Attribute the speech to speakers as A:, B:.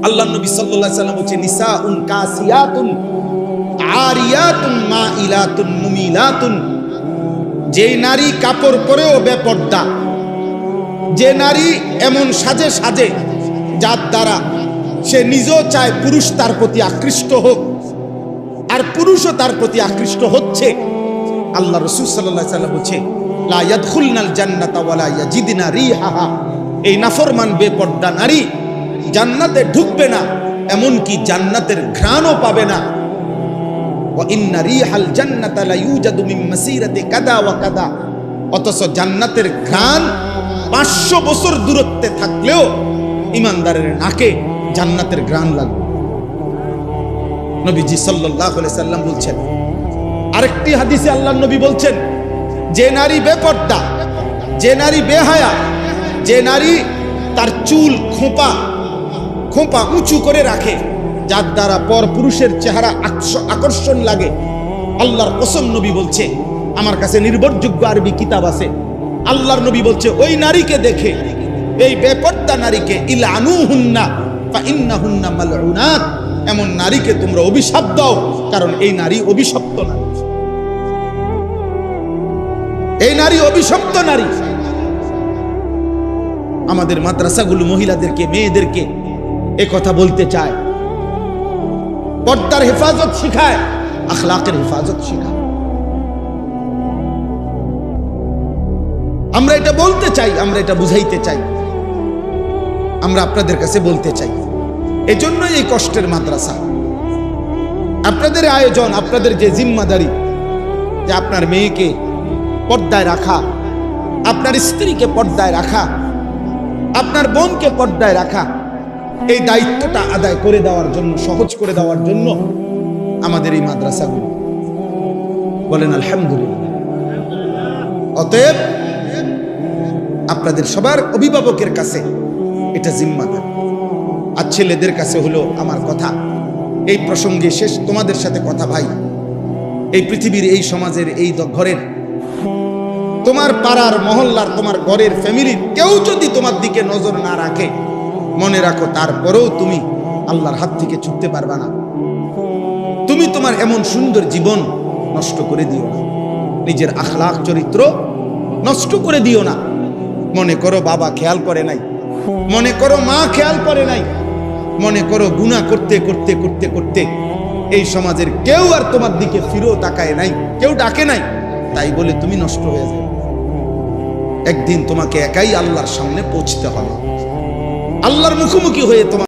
A: আল্লাহ নবী সাল্লাল্লাহু আলাইহি ওয়াসাল্লাম বলেছেন নিসাউন কাসিয়াতুন আরিয়াতুন মাইলাতুন মুমিলাতুন, যে নারী কাপড় পরেও বেপর্দা, যে নারী এমন সাজে সাজে যার দ্বারা সে নিজেও চায় পুরুষ তার প্রতি আকৃষ্ট হোক আর পুরুষও তার প্রতি আকৃষ্ট হচ্ছে, আল্লাহ রাসূল সাল্লাল্লাহু আলাইহি ওয়াসাল্লাম বলেছে লা ইয়াদখুলনাল জান্নাতা ওয়ালা ইয়াজিদনা রিহাহা, এই নাফরমান বেপর্দা নারী জান্নাতে ঢুকবে না, এমনকি জান্নাতের ঘ্রাণও পাবে না। ওয়া ইন্না রিহাল জান্নাতা লা ইউজাদু মিন মাসিরাতি কাদা ওয়া কাদা, অথচ জান্নাতের ঘ্রাণ 500 বছর দূরত্বে থাকলেও ইমানদারের নাকে জান্নাতের ঘ্রাণ লাগবে। নবীজি সাল্লাল্লাহু আলাইহি সাল্লাম বলছেন, আরেকটি হাদিসে আল্লাহর নবী বলছেন, যে নারী বেপর্দা, যে নারী বেহায়া, যে নারী তার চুল খোঁপা খোঁপা উঁচু করে রাখে, যার দ্বারা পর পুরুষের চেহারা আকর্ষণ লাগে, আল্লাহর কসম নবী বলছে, আমার কাছে নির্ভরযোগ্য আরবি কিতাব আছে, আল্লাহর নবী বলছে ওই নারীকে দেখে, এই বেপর্দা নারীকে ইলআনুহুন্না ফা ইন্নাহুন্না মালউনাত, এমন নারীকে তোমরা অভিশাপ দাও, কারণ এই নারী অভিশপ্ত নারী, এই নারী অভিশপ্ত নারী। আমাদের মাদ্রাসাগুলো মহিলাদেরকে মেয়েদেরকে এ কথা বলতে চায়, পর্দার হেফাজত শিখায়, আখলাকের হেফাজত শিখায়। আমরা এটা বলতে চাই, আমরা এটা বুঝাইতে চাই, আমরা আপনাদের কাছে বলতে চাই। এজন্যই এই কষ্টের মাদ্রাসা, আপনাদের আয়োজন, আপনাদের যে জিম্মাদারি, যে আপনার মেয়েকে পর্দায় রাখা, আপনার স্ত্রীকে পর্দায় রাখা, আপনার বোনকে পর্দায় রাখা, এই দায়িত্বটা আদায় করে দেওয়ার জন্য, সহজ করে দেওয়ার জন্য আমাদের এই মাদ্রাসাগুলো। বলেন আলহামদুলিল্লাহ। অতএব আপনাদের সবার অভিভাবকের কাছে এটা জিম্মাদার। আর ছেলেদের কাছে হলো আমার কথা, এই প্রসঙ্গে শেষ তোমাদের সাথে কথা ভাই, এই পৃথিবীর, এই সমাজের, এই ঘরের, তোমার পাড়ার মহল্লার, তোমার ঘরের ফ্যামিলির কেউ যদি তোমার দিকে নজর না রাখে, মনে রাখো তারপরেও তুমি আল্লাহর হাত থেকে ছুটতে পারবা না। তুমি তোমার এমন সুন্দর জীবন নষ্ট করে দিও না, নিজের আখলাক চরিত্র নষ্ট করে দিও না। মনে করো বাবা খেয়াল করে নাই, মনে করো মা খেয়াল করে নাই, মনে করো গুনাহ করতে করতে করতে করতে এই সমাজের কেউ আর তোমার দিকে ফিরেও তাকায় নাই, কেউ ডাকে নাই, তাই বলে তুমি নষ্ট হয়ে যাবে। একদিন তোমাকে একাই আল্লাহর সামনে পৌঁছতে হবে, আল্লাহর মুখোমুখি হয়ে তোমার